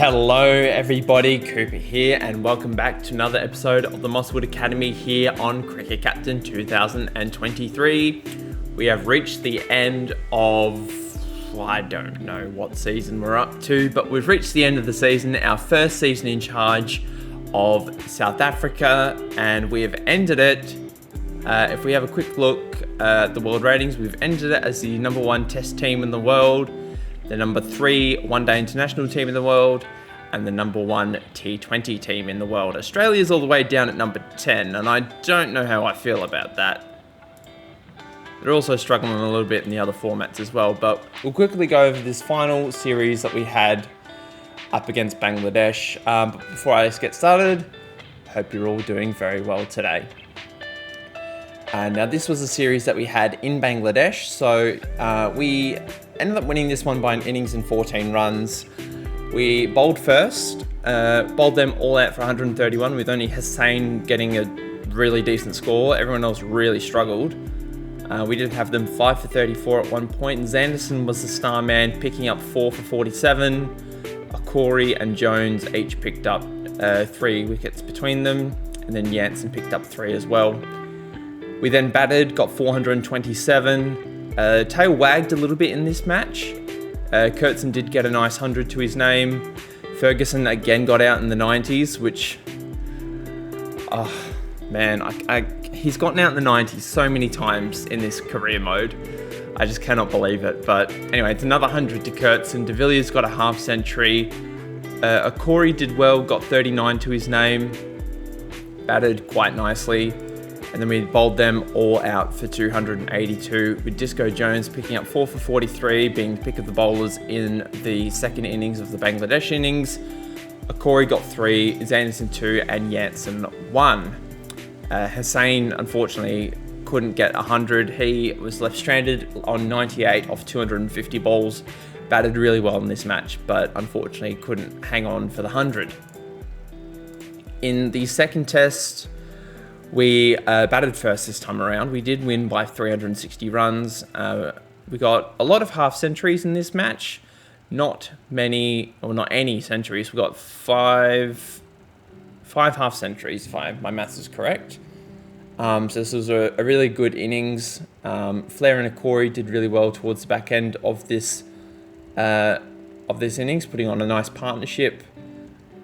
Hello everybody, Cooper here, and welcome back to another episode of the Mosswood Academy here on Cricket Captain 2023. We have reached the end of, I don't know what season we're up to, but we've reached the end of the season, our first season in charge of South Africa, and we have ended it. If we have a quick look at the world ratings, we've ended it as the number 1 test team in the world, the number 3 one-day international team in the world, and the number 1 T20 team in the world. Australia's all the way down at number 10, and I don't know how I feel about that. They're also struggling a little bit in the other formats as well, but we'll quickly go over this final series that we had up against Bangladesh. But before I get started, hope you're all doing very well today. Now this was a series that we had in Bangladesh, so we ended up winning this one by an innings and 14 runs. We bowled first, bowled them all out for 131 with only Hussain getting a really decent score. Everyone else really struggled. We did have them 5 for 34 at one point, and Zanderson was the star man, picking up 4 for 47. Corey and Jones each picked up 3 wickets between them, and then Jansen picked up 3 as well. We then batted, got 427. Tail wagged a little bit in this match. Kurtzen did get a nice 100 to his name. Ferguson again got out in the 90s, which, he's gotten out in the 90s so many times in this career mode. I just cannot believe it. But anyway, it's another 100 to Kurtzen. De Villiers got a half century. Corey did well, got 39 to his name. Batted quite nicely. And then we bowled them all out for 282, with Disco Jones picking up 4 for 43, being pick of the bowlers in the second innings of the Bangladesh innings. Corey got 3, Zanderson 2, and Jansen 1. Hussain, unfortunately, couldn't get 100. He was left stranded on 98 off 250 balls. Batted really well in this match, but unfortunately couldn't hang on for the 100. In the second test, we batted first this time around. We did win by 360 runs. We got a lot of half centuries in this match. Not any centuries. We got five half centuries, if my maths is correct. So this was a really good innings. Flair and Corey did really well towards the back end of this innings, putting on a nice partnership.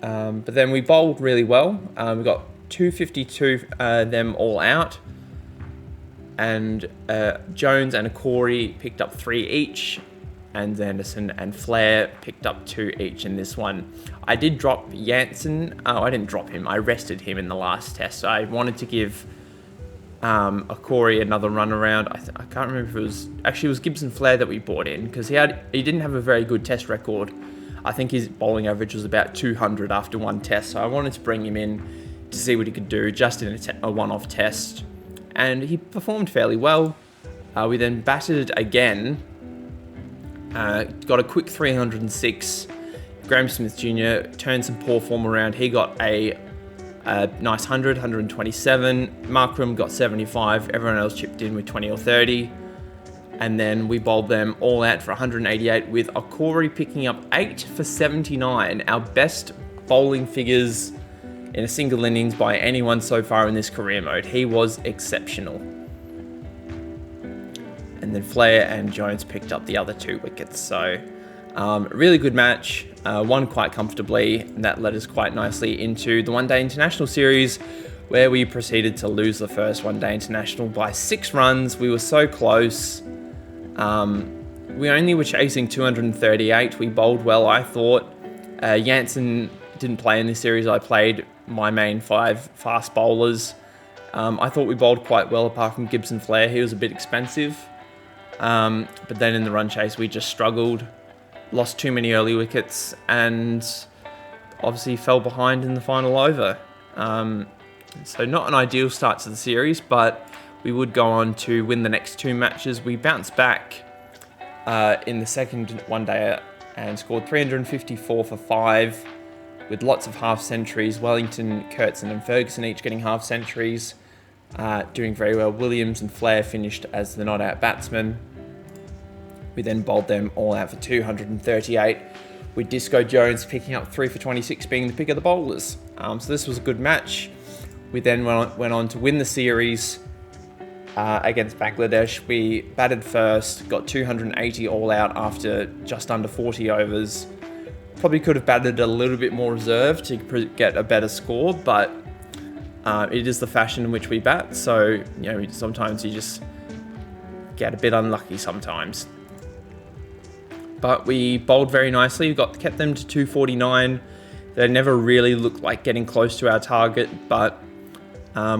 But then we bowled really well. We got 252 them all out, and Jones and Corey picked up 3 each, and Zanderson and Flair picked up 2 each in this one. I did drop Jansen. I didn't drop him. I rested him in the last test. So I wanted to give Corey another run around. I can't remember if it was Gibson Flair that we brought in, because he didn't have a very good test record. I think his bowling average was about 200 after one test, so I wanted to bring him in to see what he could do just in a one-off test, and he performed fairly well. We then batted again, got a quick 306. Graham Smith Jr. turned some poor form around. He got a nice 127. Markram got 75. Everyone else chipped in with 20 or 30. And then we bowled them all out for 188, with Corey picking up 8 for 79, our best bowling figures in a single innings by anyone so far in this career mode. He was exceptional. And then Flair and Jones picked up the other 2 wickets. So really good match, won quite comfortably, and that led us quite nicely into the one-day international series, where we proceeded to lose the first one-day international by 6 runs. We were so close. We only were chasing 238. We bowled well, I thought. Jansen didn't play in this series. I played my main 5 fast bowlers. I thought we bowled quite well, apart from Gibson Flair. He was a bit expensive. But then in the run chase, we just struggled. Lost too many early wickets, and obviously fell behind in the final over. So not an ideal start to the series, but we would go on to win the next 2 matches. We bounced back in the second one day and scored 354 for 5, with lots of half centuries. Wellington, Kurtzen and Ferguson each getting half centuries, doing very well. Williams and Flair finished as the not out batsmen. We then bowled them all out for 238, with Disco Jones picking up 3 for 26, being the pick of the bowlers. So this was a good match. We then went on to win the series against Bangladesh. We batted first, got 280 all out after just under 40 overs. Probably could have batted a little bit more reserved to get a better score, but it is the fashion in which we bat. So, sometimes you just get a bit unlucky sometimes. But we bowled very nicely. Kept them to 249. They never really looked like getting close to our target, but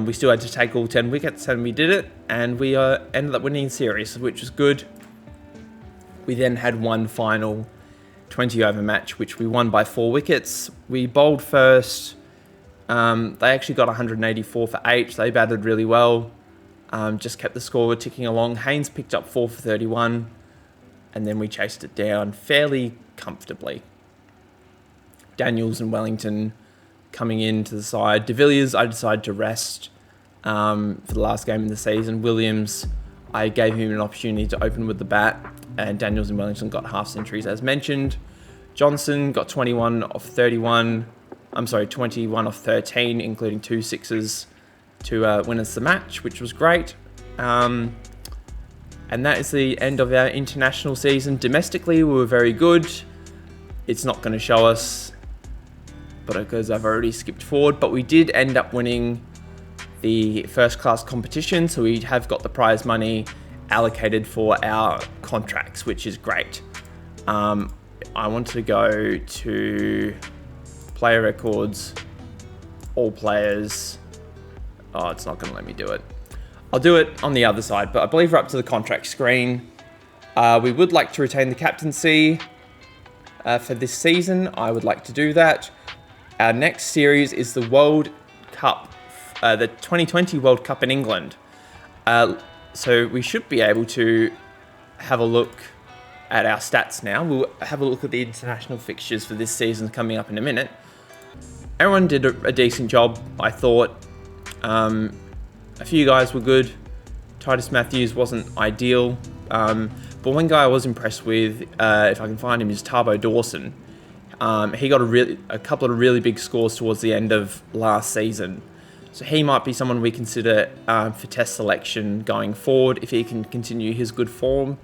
we still had to take all 10 wickets, and we did it. And we ended up winning the series, which was good. We then had one final 20-over match, which we won by 4 wickets. We bowled first. They actually got 184 for 8. They batted really well. Just kept the score ticking along. Haynes picked up 4 for 31. And then we chased it down fairly comfortably. Daniels and Wellington coming into the side. De Villiers, I decided to rest for the last game of the season. Williams, I gave him an opportunity to open with the bat. And Daniels and Wellington got half centuries as mentioned. Johnson got 21 off 13, including 2 sixes to win us the match, which was great. And that is the end of our international season. Domestically, we were very good. It's not going to show us, but because I've already skipped forward. But we did end up winning the first class competition, so we have got the prize money allocated for our contracts, which is great. I want to go to player records, all players. Oh, it's not going to let me do it. I'll do it on the other side, but I believe we're up to the contract screen. We would like to retain the captaincy for this season. I would like to do that. Our next series is the World Cup, the 2020 World Cup in England. So we should be able to have a look at our stats now. We'll have a look at the international fixtures for this season coming up in a minute. Everyone did a decent job, I thought. A few guys were good. Titus Matthews wasn't ideal. But one guy I was impressed with, if I can find him, is Tarbo Dawson. He got a couple of really big scores towards the end of last season. So he might be someone we consider for test selection going forward if he can continue his good form.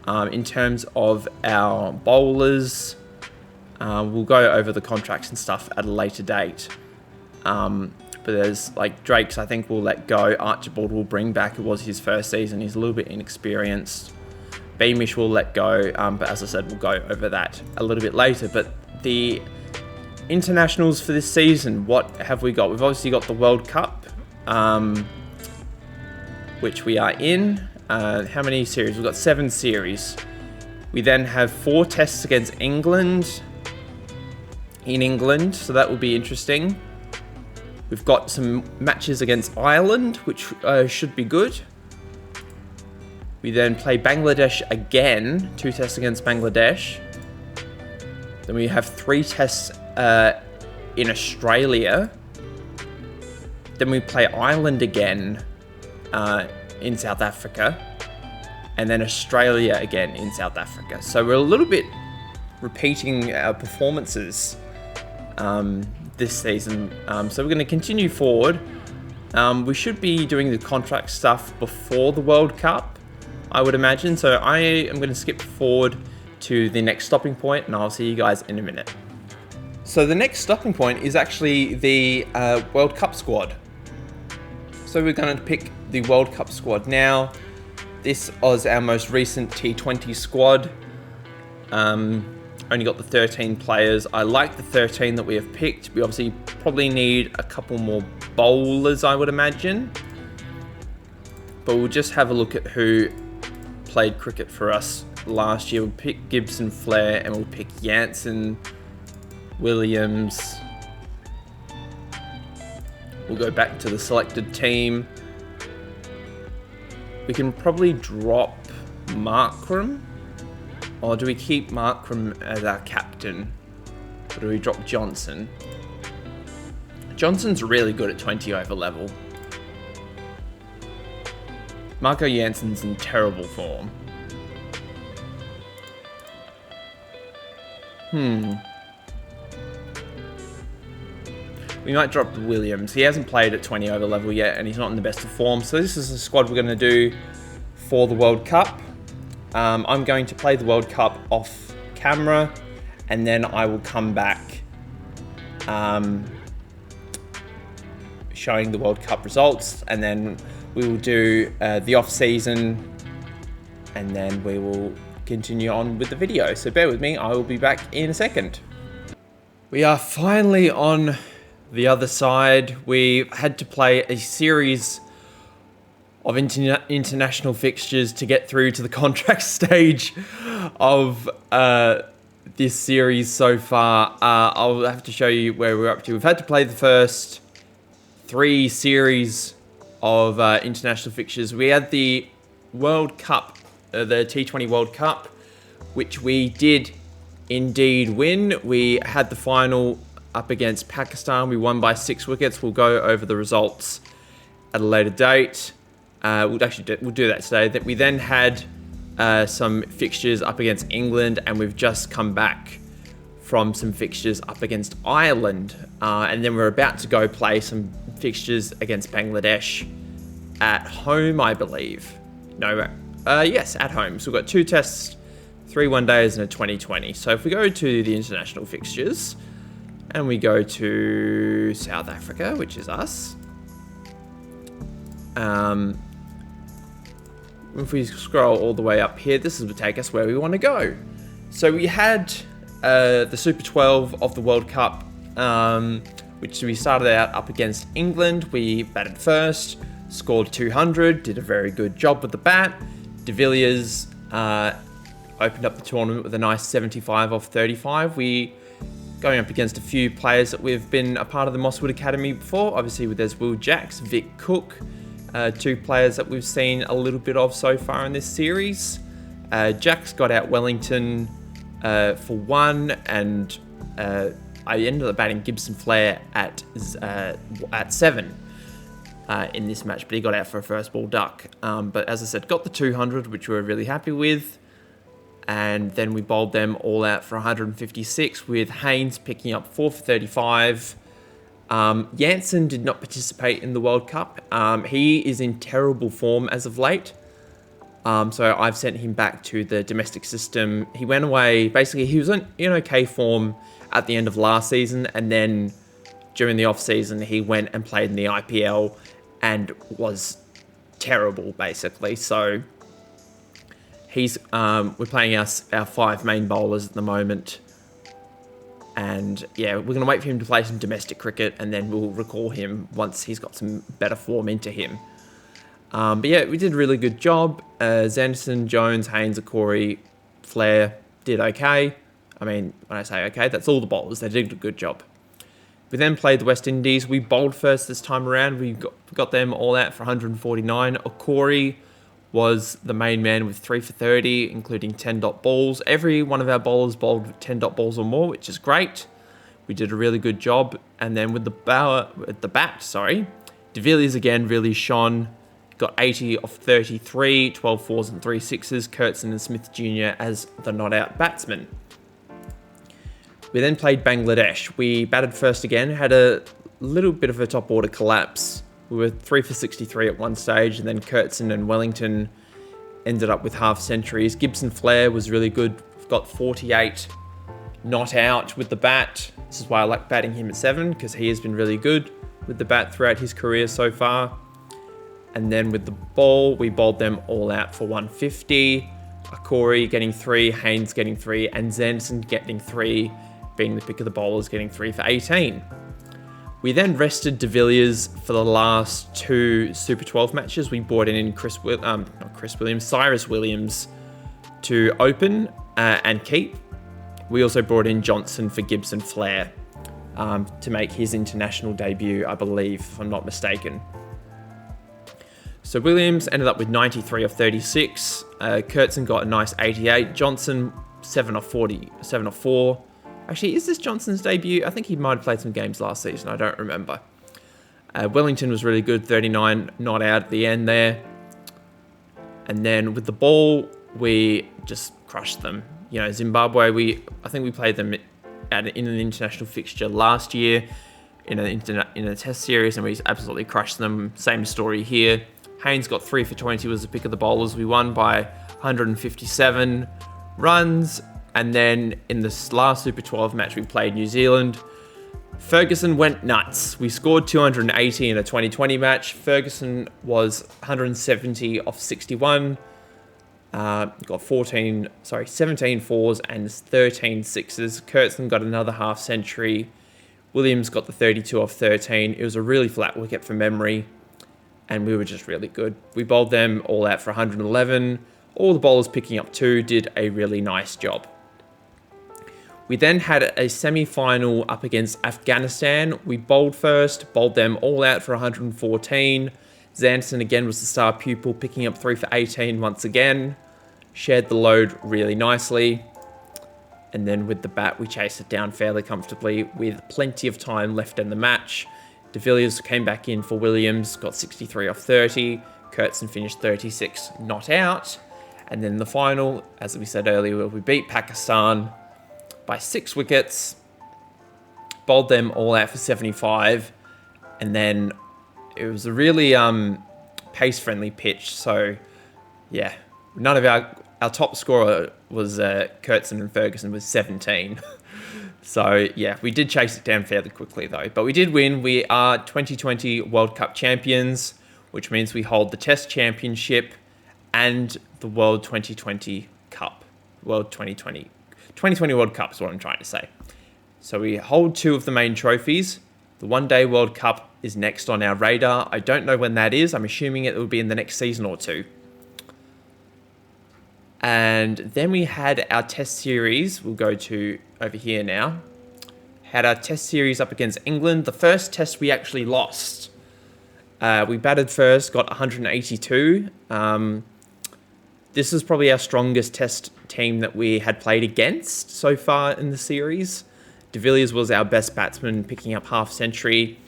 In terms of our bowlers, we'll go over the contracts and stuff at a later date. But there's like Drake's, I think we'll let go. Archibald will bring back. It was his first season. He's a little bit inexperienced. Beamish will let go. But as I said, we'll go over that a little bit later. But the internationals for this season, what have we got? We've obviously got the World Cup, which we are in. How many series? We've got 7 series. We then have 4 tests against England in England. So that will be interesting. We've got some matches against Ireland, which should be good. We then play Bangladesh again, 2 tests against Bangladesh. Then we have 3 tests in Australia. Then we play Ireland again in South Africa. And then Australia again in South Africa. So we're a little bit repeating our performances this season. So we're going to continue forward. We should be doing the contract stuff before the World Cup, I would imagine. So I am going to skip forward to the next stopping point, and I'll see you guys in a minute. So the next stopping point is actually the World Cup squad. So we're going to pick the World Cup squad now. This was our most recent T20 squad. Only got the 13 players. I like the 13 that we have picked. We obviously probably need a couple more bowlers, I would imagine. But we'll just have a look at who played cricket for us last year. We'll pick Gibson, Flair, and we'll pick Jansen, Williams. We'll go back to the selected team. We can probably drop Markram. Or do we keep Markram as our captain? Or do we drop Johnson? Johnson's really good at 20 over level. Marco Jansen's in terrible form. We might drop Williams. He hasn't played at 20 over level yet, and he's not in the best of form. So this is the squad we're going to do for the World Cup. I'm going to play the World Cup off camera, and then I will come back showing the World Cup results, and then we will do the off season, and then we will continue on with the video. So bear with me, I will be back in a second. We are finally on the other side. We had to play a series of international fixtures to get through to the contract stage of this series so far. I'll have to show you where we're up to. We've had to play the first 3 series of international fixtures. We had the World Cup, the T20 World Cup, which we did indeed win. We had the final up against Pakistan. We won by 6 wickets. We'll go over the results at a later date. We'll do that today. That we then had some fixtures up against England, and we've just come back from some fixtures up against Ireland, and then we're about to go play some fixtures against Bangladesh at home, I believe. Yes, at home. So we've got 2 tests, 3 one-days, and a 2020. So if we go to the international fixtures, and we go to South Africa, which is us. If we scroll all the way up here, this will take us where we want to go. So we had the Super 12 of the World Cup, which we started out up against England. We batted first, scored 200, did a very good job with the bat. De Villiers opened up the tournament with a nice 75 off 35. We going up against a few players that we've been a part of the Mosswood Academy before. Obviously, there's Will Jacks, Vic Cook, 2 players that we've seen a little bit of so far in this series. Jacks got out Wellington for 1, and I ended up batting Gibson Flair at 7 in this match, but he got out for a first ball duck. But as I said, got the 200, which we were really happy with. And then we bowled them all out for 156, with Haynes picking up 4 for 35. Jansen did not participate in the World Cup. He is in terrible form as of late. So I've sent him back to the domestic system. He went away, basically he was in okay form at the end of last season, and then during the off season he went and played in the IPL and was terrible basically. So we're playing our 5 main bowlers at the moment. And yeah, we're going to wait for him to play some domestic cricket, and then we'll recall him once he's got some better form into him. But yeah, we did a really good job. Zenderson, Jones, Haynes, Corey, Flair did okay. I mean, when I say okay, that's all the bowlers. They did a good job. We then played the West Indies. We bowled first this time around. We got them all out for 149. Corey was the main man with 3 for 30, including 10 dot balls. Every one of our bowlers bowled 10 dot balls or more, which is great. We did a really good job. And then with the bat, De Villiers again really shone. Got 80 off 33, 12 fours and 3 sixes. Kurtzen and Smith Jr. as the not-out batsmen. We then played Bangladesh. We batted first again, had a little bit of a top order collapse. We were 3 for 63 at one stage, and then Kurtzen and Wellington ended up with half centuries. Gibson Flair was really good. We've got 48 not out with the bat. This is why I like batting him at 7, because he has been really good with the bat throughout his career so far. And then with the ball, we bowled them all out for 150. Corey getting 3, Haynes getting 3, and Zenderson getting 3, being the pick of the bowlers, getting 3 for 18. We then rested De Villiers for the last 2 Super 12 matches. We brought in Cyrus Williams to open and keep. We also brought in Johnson for Gibson Flair to make his international debut, I believe, if I'm not mistaken. So Williams ended up with 93 off 36. Kurtzen got a nice 88. Johnson, 7 off 4. Actually, is this Johnson's debut? I think he might have played some games last season. I don't remember. Wellington was really good, 39 not out at the end there. And then with the ball, we just crushed them. Zimbabwe, I think we played them in an international fixture last year in a test series, and we absolutely crushed them. Same story here. Haynes got 3 for 20, was the pick of the bowlers. We won by 157 runs. And then in this last Super 12 match, we played New Zealand. Ferguson went nuts. We scored 280 in a 2020 match. Ferguson was 170 off 61. Got 17 fours and 13 sixes. Kurtzen got another half century. Williams got the 32 off 13. It was a really flat wicket from memory, and we were just really good. We bowled them all out for 111. All the bowlers picking up 2 did a really nice job. We then had a semi-final up against Afghanistan. We bowled first, bowled them all out for 114. Zanson again was the star pupil, picking up 3 for 18 once again. Shared the load really nicely. And then with the bat, we chased it down fairly comfortably with plenty of time left in the match. De Villiers came back in for Williams, got 63 off 30. Kurtzen finished 36 not out. And then the final, as we said earlier, we beat Pakistan by 6 wickets, bowled them all out for 75, and then it was a really pace-friendly pitch. So, yeah, none of our top scorer was Kurtzen, and Ferguson was 17. So, yeah, we did chase it down fairly quickly, though. But we did win. We are 2020 World Cup champions, which means we hold the Test Championship and the World 2020 Cup. World 2020 World Cup is what I'm trying to say. So we hold 2 of the main trophies. The One Day World Cup is next on our radar. I don't know when that is. I'm assuming it will be in the next season or 2. And then we had our test series. We'll go to over here now. Had our test series up against England. The first test we actually lost. We batted first, got 182. This is probably our strongest test team that we had played against so far in the series. De Villiers was our best batsman, picking up half century.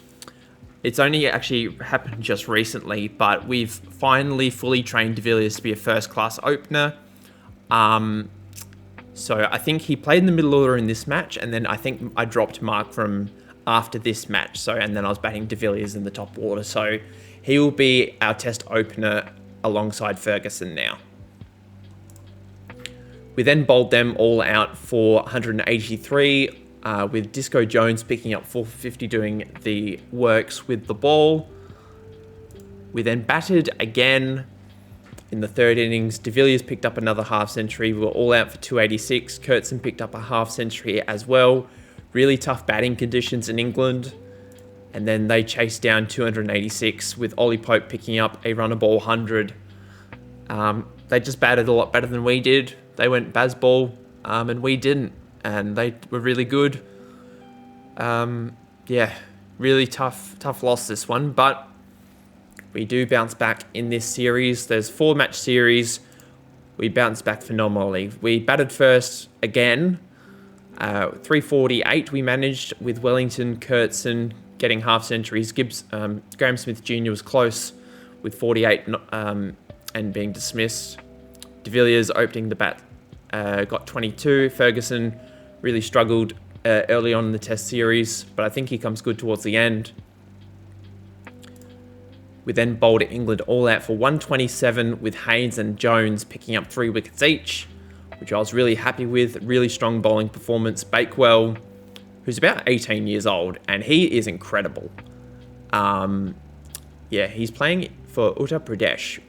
It's only actually happened just recently, but we've finally fully trained De Villiers to be a first-class opener. So I think he played in the middle order in this match, and then I think I dropped Mark from after this match. And then I was batting De Villiers in the top order. So he will be our test opener alongside Ferguson now. We then bowled them all out for 183, with Disco Jones picking up 450, doing the works with the ball. We then batted again in the third innings. De Villiers picked up another half century. We were all out for 286. Kurtzen picked up a half century as well. Really tough batting conditions in England. And then they chased down 286 with Ollie Pope picking up a run a ball 100. They just batted a lot better than we did. They went Bazball, and we didn't, and they were really good. Really tough loss this one, but we do bounce back in this series. There's 4-match series. We bounced back phenomenally. We batted first again, 348 we managed with Wellington, Kurtzen getting half centuries. Graham Smith Jr. was close with 48 and being dismissed. De Villiers opening the bat got 22. Ferguson really struggled early on in the test series, but I think he comes good towards the end. We then bowled England all out for 127 with Haynes and Jones picking up 3 wickets each, which I was really happy with. Really strong bowling performance. Bakewell, who's about 18 years old, and he is incredible. He's playing for Uttar Pradesh,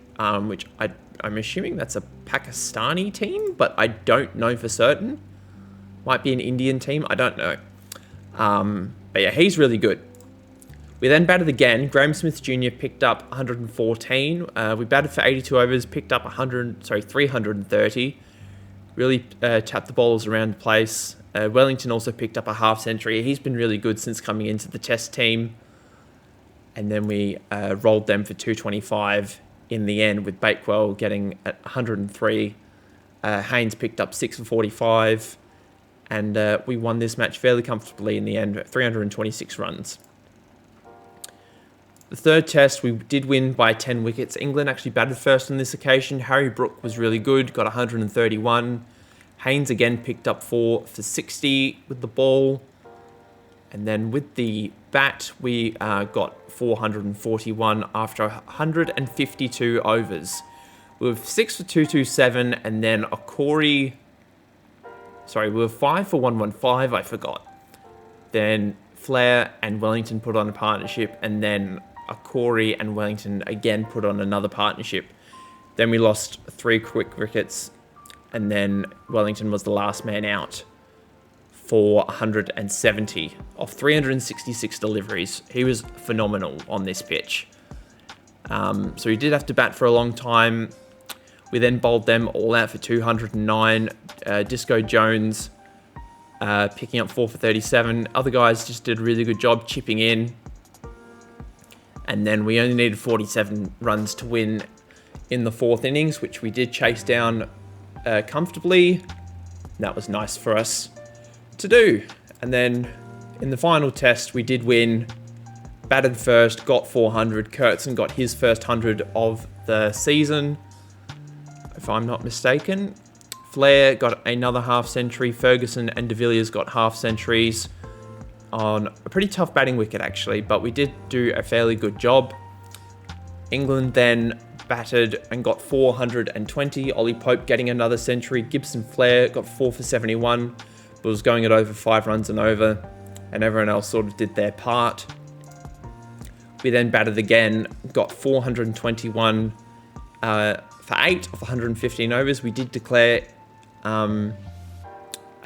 which I'm assuming that's a Pakistani team, but I don't know for certain. Might be an Indian team, I don't know. But yeah, he's really good. We then batted again. Graham Smith Jr. picked up 114. We batted for 82 overs, picked up 330. Really tapped the bowlers around the place. Wellington also picked up a half century. He's been really good since coming into the test team. And then we rolled them for 225 in the end, with Bakewell getting at 103. Haynes picked up 6 for 45. And we won this match fairly comfortably in the end, 326 runs. The third test, we did win by 10 wickets. England actually batted first on this occasion. Harry Brook was really good, got 131. Haynes again picked up 4 for 60 with the ball. And then with the bat, we got 441 after 152 overs. We were 6 for 227, and then a Corey... Sorry, we were 5 for 115, I forgot. Then Flair and Wellington put on a partnership, and then a Corey and Wellington again put on another partnership. Then we lost 3 quick wickets, and then Wellington was the last man out for 170 off 366 deliveries. He was phenomenal on this pitch. So he did have to bat for a long time. We then bowled them all out for 209. Disco Jones picking up 4 for 37. Other guys just did a really good job chipping in. And then we only needed 47 runs to win in the 4th innings, which we did chase down comfortably. That was nice for us to do. And then in the final test, we did win. Batted first, got 400. Kurtzen got his first 100 of the season, if I'm not mistaken. Flair got another half century. Ferguson and de Villiers got half centuries on a pretty tough batting wicket, actually, but we did do a fairly good job. England then batted and got 420. Ollie Pope getting another century. Gibson Flair got 4 for 71, but was going at over 5 runs and over, and everyone else sort of did their part. We then batted again, got 421 for 8 of 115 overs. We did declare, I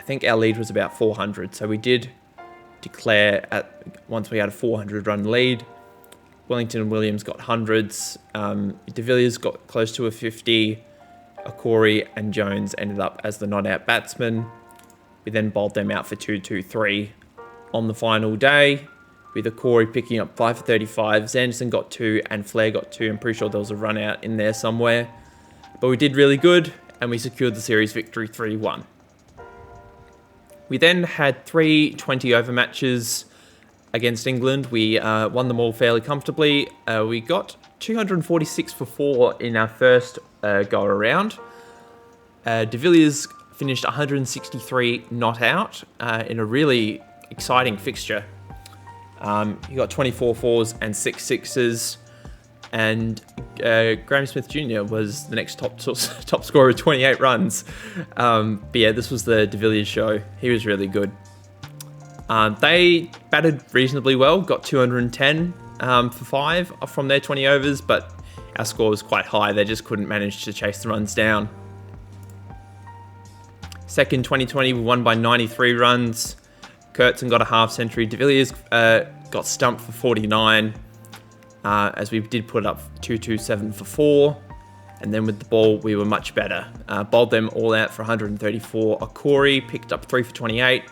think our lead was about 400, so we did declare once we had a 400 run lead. Wellington and Williams got hundreds. De Villiers got close to a 50. Corey and Jones ended up as the not-out batsman. We then bowled them out for 2-2-3 on the final day, with Corey picking up 5 for 35. Zanderson got 2 and Flair got 2. I'm pretty sure there was a run out in there somewhere. But we did really good, and we secured the series victory 3-1. We then had 3 20-over matches against England. We won them all fairly comfortably. We got 246 for 4 in our first go-around. De Villiers finished 163 not out in a really exciting fixture. He got 24 fours and 6 sixes, and Graham Smith Jr. was the next top scorer with 28 runs. But yeah, this was the de Villiers show. He was really good. They batted reasonably well, got 210 for 5 from their 20 overs, but our score was quite high. They just couldn't manage to chase the runs down. Second 2020, we won by 93 runs. Kurtzen got a half century. De Villiers got stumped for 49, as we did put up 227 for 4. And then with the ball, we were much better. Bowled them all out for 134. Corey picked up 3 for 28.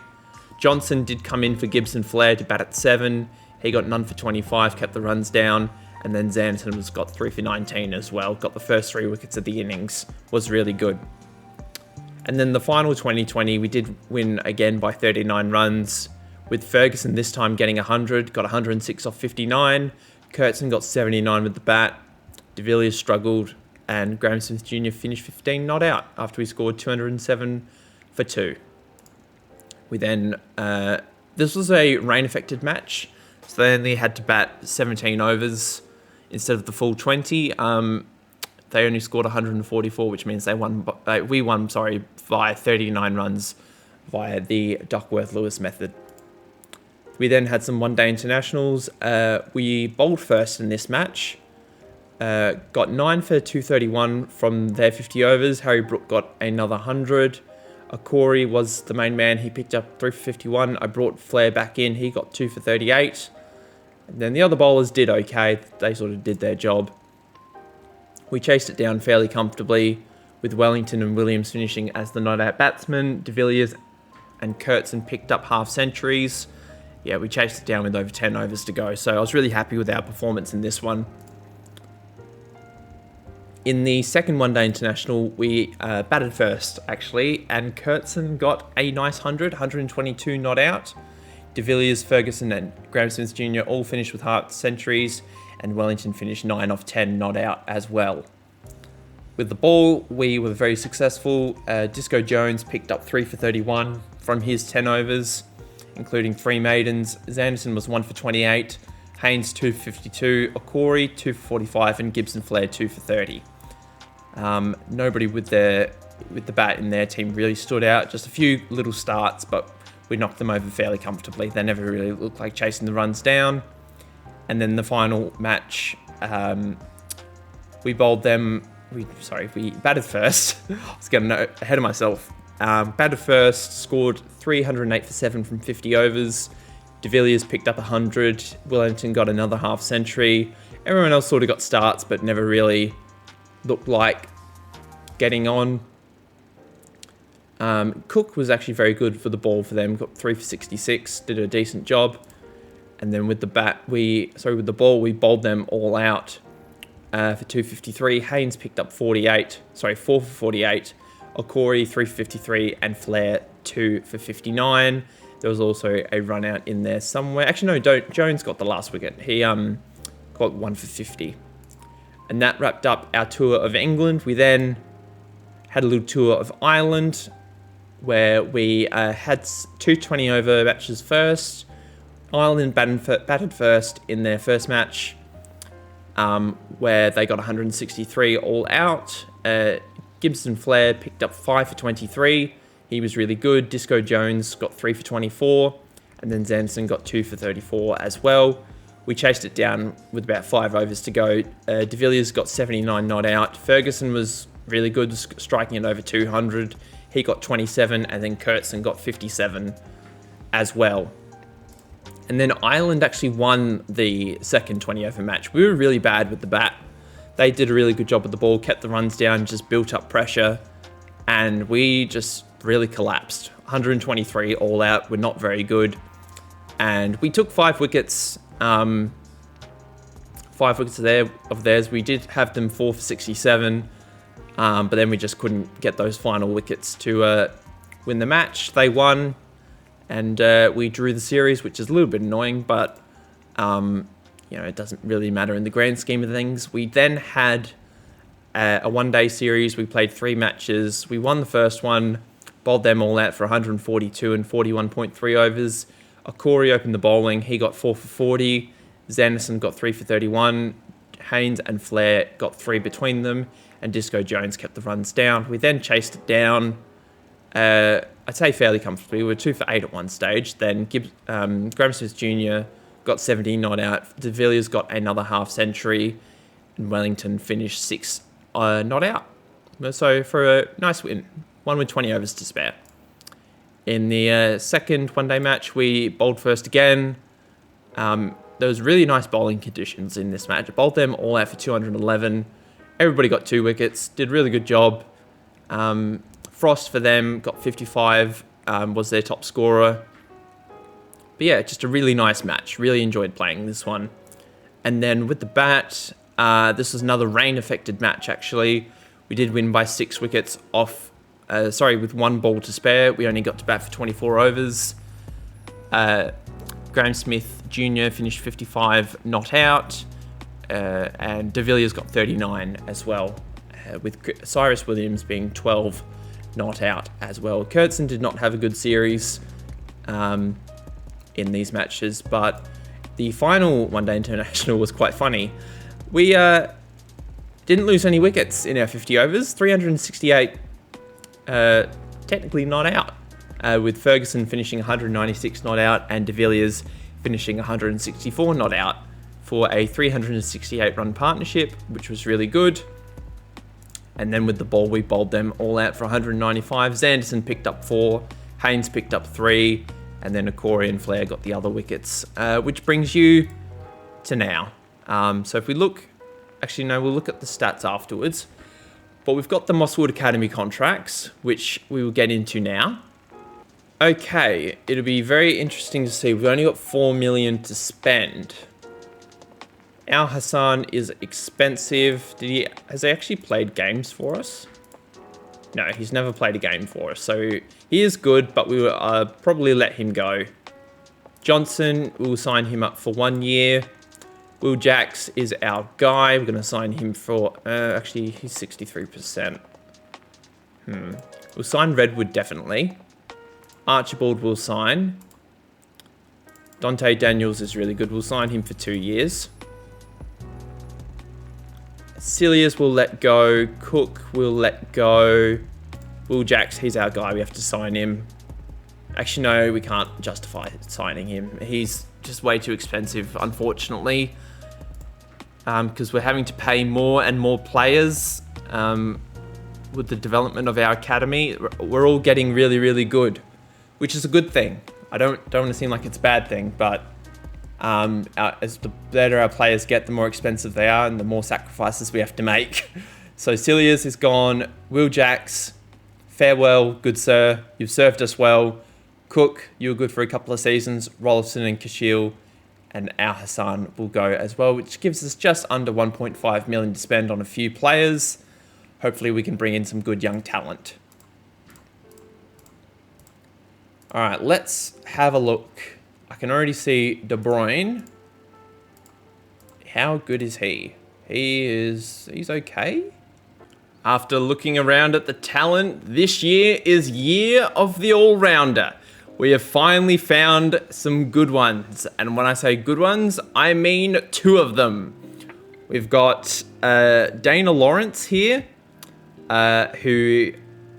Johnson did come in for Gibson Flair to bat at 7. He got none for 25, kept the runs down. And then Zanderson was got 3 for 19 as well. Got the first 3 wickets of the innings. Was really good. And then the final 2020, we did win again by 39 runs, with Ferguson this time getting 100, got 106 off 59. Kurtzen got 79 with the bat. De Villiers struggled, and Graham Smith Jr. finished 15 not out after we scored 207 for 2. We then, this was a rain-affected match, so they only had to bat 17 overs instead of the full 20. They only scored 144, which means we won by 39 runs via the Duckworth-Lewis method. We then had some one-day internationals. We bowled first in this match. Got 9 for 231 from their 50 overs. Harry Brook got another 100. Corey was the main man. He picked up 3 for 51. I brought Flair back in. He got 2 for 38. And then the other bowlers did okay. They sort of did their job. We chased it down fairly comfortably, with Wellington and Williams finishing as the not-out batsmen. De Villiers and Kurtzen picked up half centuries. Yeah, we chased it down with over 10 overs to go, so I was really happy with our performance in this one. In the second one-day international, we batted first, actually, and Kurtzen got a nice 122 not out. De Villiers, Ferguson and Graham Smith Jr. all finished with half centuries, and Wellington finished 9 off 10 not out as well. With the ball, we were very successful. Disco Jones picked up 3 for 31 from his 10 overs, including 3 maidens. Zanderson was 1 for 28. Haynes 2 for 52. Okori 2 for 45. And Gibson Flair 2 for 30. Nobody with the bat in their team really stood out. Just a few little starts, but we knocked them over fairly comfortably. They never really looked like chasing the runs down. And then the final match, we bowled them. We batted first. I was getting ahead of myself. Batted first, scored 308 for 7 from 50 overs. De Villiers picked up 100. Wellington got another half century. Everyone else sort of got starts, but never really looked like getting on. Cook was actually very good for the ball for them. Got 3 for 66. Did a decent job. And then with the ball, we bowled them all out. For 253, Haynes picked up 4 for 48, Okori 3 for 53, and Flair 2 for 59. There was also a run out in there somewhere. Actually, no, Jones got the last wicket. He got 1 for 50. And that wrapped up our tour of England. We then had a little tour of Ireland, where we had 2 20-over matches first. Ireland batted first in their first match, where they got 163 all out. Gibson Flair picked up 5 for 23. He was really good. Disco Jones got 3 for 24. And then Zanderson got 2 for 34 as well. We chased it down with about 5 overs to go. De Villiers got 79 not out. Ferguson was really good, striking it over 200. He got 27. And then Kurtzen got 57 as well. And then Ireland actually won the second 20-over match. We were really bad with the bat. They did a really good job with the ball, kept the runs down, just built up pressure, and we just really collapsed. 123 all out. We're not very good. And we took 5 wickets. 5 wickets of theirs. We did have them 4 for 67, but then we just couldn't get those final wickets to win the match. They won. And we drew the series, which is a little bit annoying, but it doesn't really matter in the grand scheme of things. We then had a one-day series. We played 3 matches. We won the first one, bowled them all out for 142 and 41.3 overs. Okori opened the bowling. He got 4 for 40. Zanderson got 3 for 31. Haynes and Flair got 3 between them, and Disco Jones kept the runs down. We then chased it down. I'd say fairly comfortably. We were 2 for 8 at one stage. Then Graham Smith Jr. got 17 not out. De Villiers got another half century. And Wellington finished 6 not out. So for a nice win. One with 20 overs to spare. In the second one-day match, we bowled first again. There was really nice bowling conditions in this match. I bowled them all out for 211. Everybody got 2 wickets. Did a really good job. Frost for them got 55, was their top scorer. But yeah, just a really nice match. Really enjoyed playing this one. And then with the bat, this was another rain-affected match, actually. We did win by 6 wickets with 1 ball to spare. We only got to bat for 24 overs. Graham Smith Jr. finished 55 not out. And De Villiers got 39 as well, with Cyrus Williams being 12 not out as well. Kurtzen did not have a good series in these matches, but the final one-day international was quite funny. We didn't lose any wickets in our 50 overs. 368 technically not out, with Ferguson finishing 196 not out and De Villiers finishing 164 not out for a 368 run partnership, which was really good. And then with the ball, we bowled them all out for 195. Zanderson picked up 4, Haynes picked up 3, and then Okori and Flair got the other wickets, which brings you to now. So if we look, we'll look at the stats afterwards. But we've got the Mosswood Academy contracts, which we will get into now. Okay, it'll be very interesting to see. We've only got 4 million to spend. Al Hassan is expensive. Has he actually played games for us? No, he's never played a game for us. So he is good, but we will probably let him go. Johnson, we'll sign him up for 1 year. Will Jacks is our guy. We're going to sign him for... actually, he's 63%. We'll sign Redwood, definitely. Archibald will sign. Dante Daniels is really good. We'll sign him for 2 years. Cilius will let go. Cook will let go. Will Jacks, he's our guy. We have to sign him. Actually, no, we can't justify signing him. He's just way too expensive, unfortunately. Because we're having to pay more and more players with the development of our academy. We're all getting really, really good, which is a good thing. I don't want to seem like it's a bad thing, but as the better our players get, the more expensive they are and the more sacrifices we have to make. So Cilius is gone. Will Jacks, farewell, good sir. You've served us well. Cook, you were good for a couple of seasons. Rollison and Kashil and our Hassan will go as well, which gives us just under 1.5 million to spend on a few players. Hopefully we can bring in some good young talent. All right, let's have a look. I can already see De Bruyne. How good is he? He's okay. After looking around at the talent, this year is year of the all-rounder. We have finally found some good ones. And when I say good ones, I mean 2 of them. We've got Dana Lawrence here, who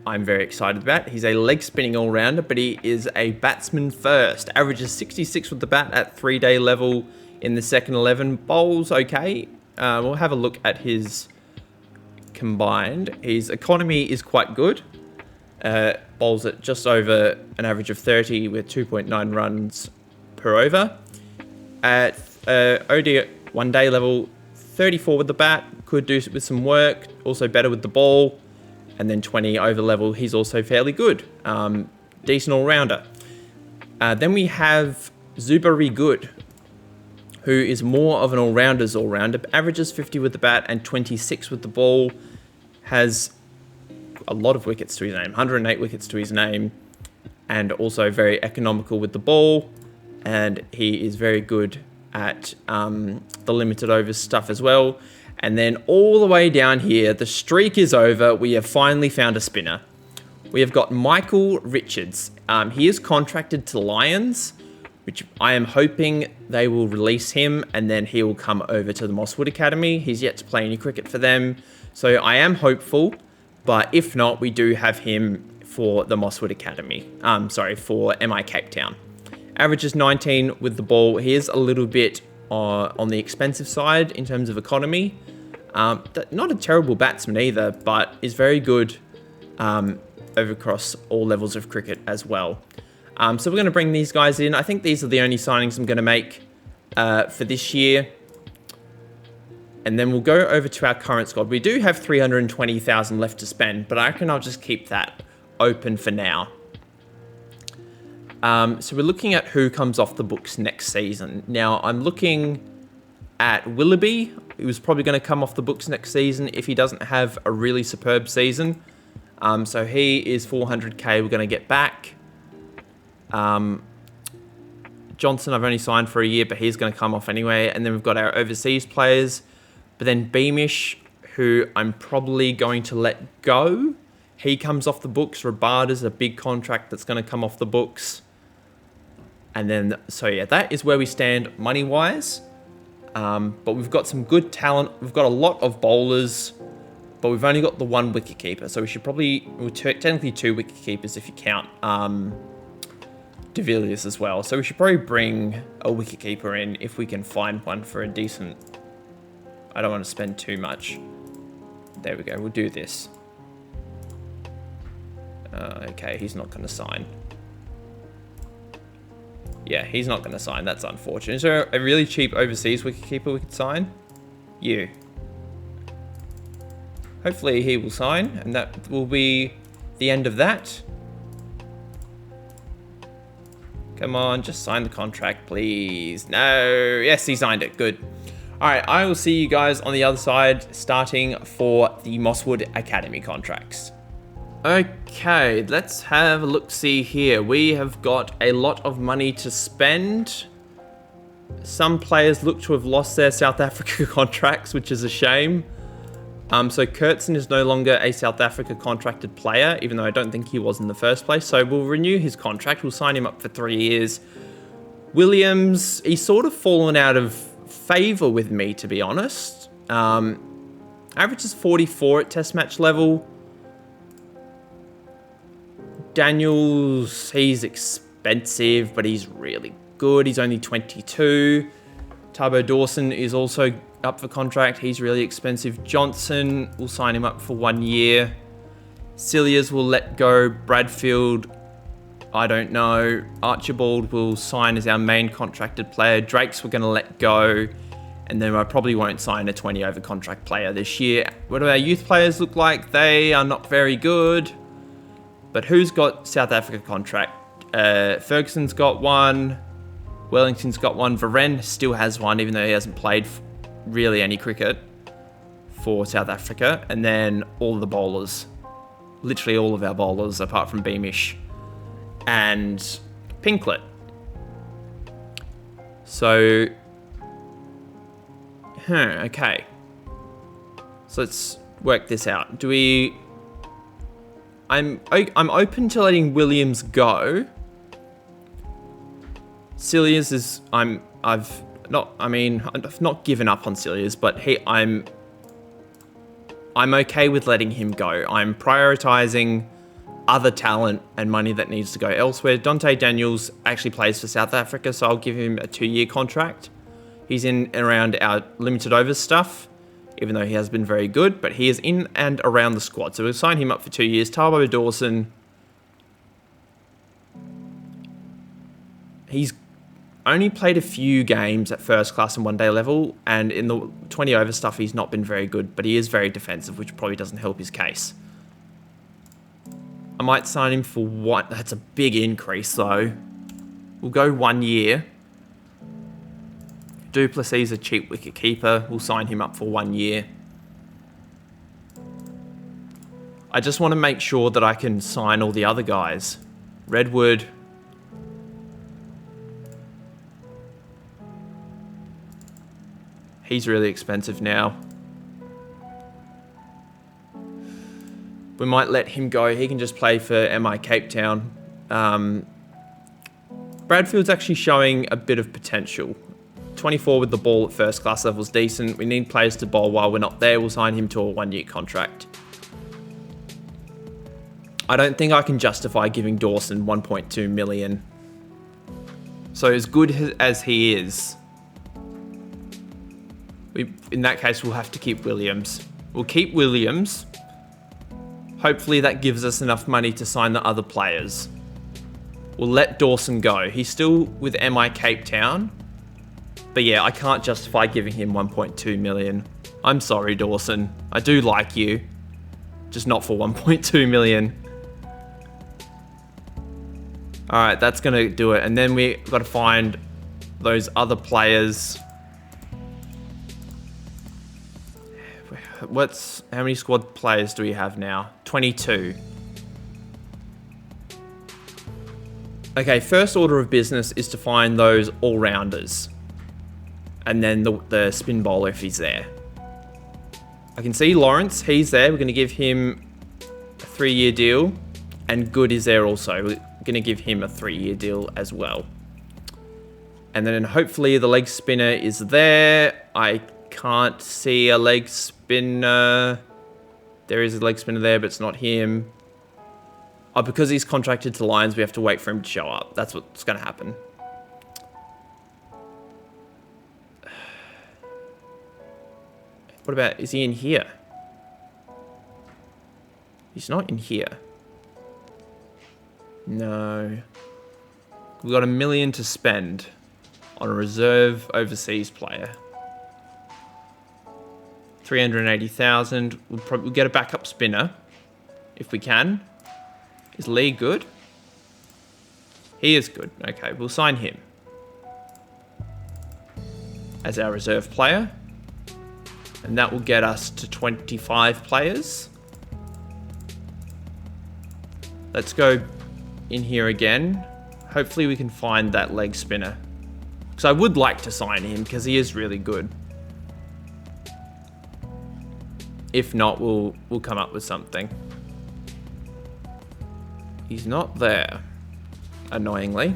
I'm very excited about. He's a leg spinning all-rounder, but he is a batsman first. Averages 66 with the bat at 3-day level in the second 11. Bowls okay. We'll have a look at his combined. His economy is quite good. Bowls at just over an average of 30 with 2.9 runs per over. At OD 1-day level, 34 with the bat. Could do with some work. Also better with the ball. And then 20 over level, he's also fairly good. Decent all-rounder. Then we have Zubari Good, who is more of an all-rounder's all-rounder. Averages 50 with the bat and 26 with the ball. Has a lot of wickets to his name. 108 wickets to his name. And also very economical with the ball. And he is very good at the limited overs stuff as well. And then all the way down here, the streak is over. We have finally found a spinner. We have got Michael Richards. He is contracted to Lions, which I am hoping they will release him and then he will come over to the Mosswood Academy. He's yet to play any cricket for them. So I am hopeful, but if not, we do have him for the Mosswood Academy. For MI Cape Town. Averages 19 with the ball. He is a little bit on the expensive side in terms of economy. Not a terrible batsman either, but is very good over across all levels of cricket as well. So we're going to bring these guys in. I think these are the only signings I'm going to make for this year. And then we'll go over to our current squad. We do have 320,000 left to spend, but I reckon I'll just keep that open for now. So we're looking at who comes off the books next season. Now, I'm looking at Willoughby, who's probably going to come off the books next season if he doesn't have a really superb season. So he is 400k we're going to get back. Johnson, I've only signed for a year, but he's going to come off anyway. And then we've got our overseas players. But then Beamish, who I'm probably going to let go. He comes off the books. Rabada's a big contract that's going to come off the books. And then, so yeah, that is where we stand money-wise. But we've got some good talent. We've got a lot of bowlers, but we've only got the 1 wicketkeeper. So we should probably, technically 2 wicketkeepers if you count De Villiers as well. So we should probably bring a wicketkeeper in if we can find one for a decent... I don't want to spend too much. There we go. We'll do this. Okay, he's not going to sign. Yeah, he's not going to sign. That's unfortunate. Is there a really cheap overseas wicketkeeper we could sign? You. Hopefully he will sign, and that will be the end of that. Come on, just sign the contract, please. No. Yes, he signed it. Good. All right, I will see you guys on the other side, starting for the Mosswood Academy contracts. Okay, let's have a look-see here. We have got a lot of money to spend. some players look to have lost their South Africa contracts, which is a shame. So Kurtzen is no longer a South Africa contracted player, even though I don't think he was in the first place. So we'll renew his contract. We'll sign him up for 3 years. Williams, he's sort of fallen out of favour with me, to be honest. Averages 44 at test match level. Daniels, he's expensive, but he's really good. He's only 22. Tabo Dawson is also up for contract. He's really expensive. Johnson, will sign him up for 1 year. Cilliers will let go. Bradfield, I don't know. Archibald will sign as our main contracted player. Drake's we're going to let go. And then I probably won't sign a 20 over contract player this year. What do our youth players look like? They are not very good. But who's got South Africa contract? Ferguson's got one. Wellington's got one. Varenne still has one, even though he hasn't played really any cricket for South Africa. And then all the bowlers. Literally all of our bowlers, apart from Beamish and Pinklet. So, okay. So let's work this out. Do we... I'm open to letting Williams go. Cilliers is... I've not given up on Cilliers, but I'm okay with letting him go. I'm prioritizing other talent and money that needs to go elsewhere. Dante Daniels actually plays for South Africa, so I'll give him a 2-year contract. He's in and around our limited overs stuff, even though he has been very good, but he is in and around the squad. So we'll sign him up for 2 years. Tabo Dawson, he's only played a few games at first class and 1 day level, and in the 20 over stuff, he's not been very good, but he is very defensive, which probably doesn't help his case. I might sign him for one. That's a big increase, though. We'll go 1 year. Duplessis, a cheap wicket keeper. We'll sign him up for 1 year. I just want to make sure that I can sign all the other guys. Redwood. He's really expensive now. We might let him go. He can just play for MI Cape Town. Bradfield's actually showing a bit of potential. 24 with the ball at first class level is decent. We need players to bowl while we're not there. We'll sign him to a 1 year contract. I don't think I can justify giving Dawson 1.2 million. So as good as he is, in that case, we'll have to keep Williams. We'll keep Williams. Hopefully that gives us enough money to sign the other players. We'll let Dawson go. He's still with MI Cape Town. But yeah, I can't justify giving him 1.2 million. I'm sorry, Dawson. I do like you. Just not for 1.2 million. Alright, that's going to do it. And then we got to find those other players. How many squad players do we have now? 22. Okay, first order of business is to find those all-rounders. And then the spin bowler if he's there. I can see Lawrence, he's there. We're going to give him a 3-year deal. And Good is there also. We're going to give him a 3-year deal as well. And then hopefully the leg spinner is there. I can't see a leg spinner. There is a leg spinner there, but it's not him. Oh, because he's contracted to Lions, we have to wait for him to show up. That's what's going to happen. What about, is he in here? He's not in here. No. We've got $1 million to spend on a reserve overseas player. 380,000. We'll get a backup spinner if we can. Is Lee good? He is good. Okay, we'll sign him as our reserve player. And that will get us to 25 players. Let's go in here again. Hopefully we can find that leg spinner. Because I would like to sign him because he is really good. If not, we'll come up with something. He's not there, annoyingly.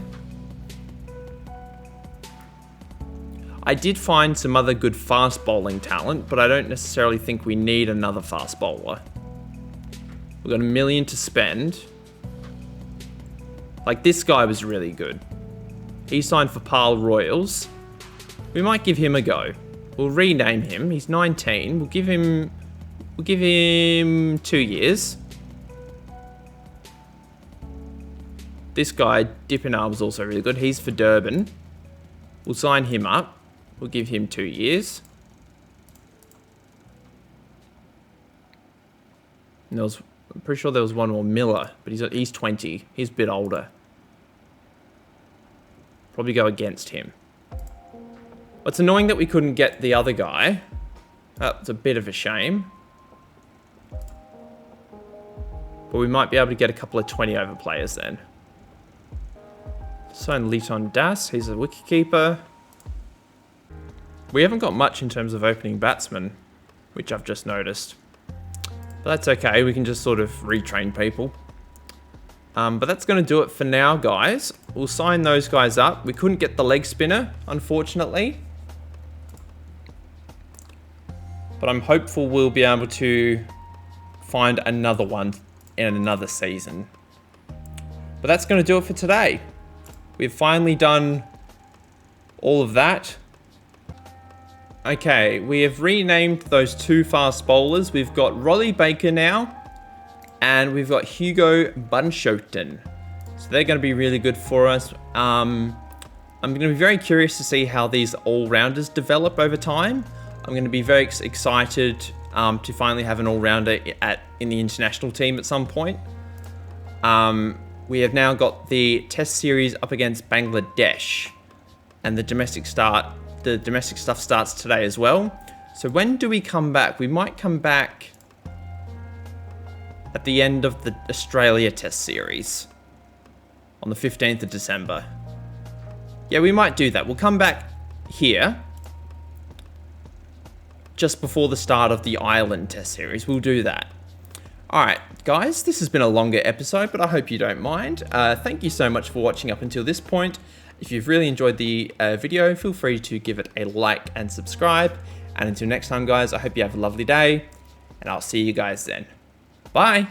I did find some other good fast bowling talent, but I don't necessarily think we need another fast bowler. We've got $1 million to spend. Like, this guy was really good. He signed for Pal Royals. We might give him a go. We'll rename him. He's 19. We'll give him 2 years. This guy, Dippenar, was also really good. He's for Durban. We'll sign him up. We'll give him 2 years. And I'm pretty sure there was one more, Miller, but he's 20. He's a bit older. Probably go against him. It's annoying that we couldn't get the other guy. That's a bit of a shame. But we might be able to get a couple of 20 over players then. Sign Liton Das. He's a wicketkeeper. We haven't got much in terms of opening batsmen, which I've just noticed. But that's okay. We can just sort of retrain people. But that's going to do it for now, guys. We'll sign those guys up. We couldn't get the leg spinner, unfortunately. But I'm hopeful we'll be able to find another one in another season. But that's going to do it for today. We've finally done all of that. Okay, we have renamed those 2 fast bowlers. We've got Rolly Baker now, and we've got Hugo Bunschoten. So they're going to be really good for us. I'm going to be very curious to see how these all-rounders develop over time. I'm going to be very excited to finally have an all-rounder in the international team at some point. We have now got the test series up against Bangladesh, and the domestic stuff starts today as well. So when do we come back? We might come back at the end of the Australia test series on the 15th of December. Yeah, we might do that. We'll come back here just before the start of the Ireland test series. We'll do that. All right, guys, this has been a longer episode, but I hope you don't mind. Thank you so much for watching up until this point. If you've really enjoyed the video, feel free to give it a like and subscribe. And until next time, guys, I hope you have a lovely day, and I'll see you guys then. Bye.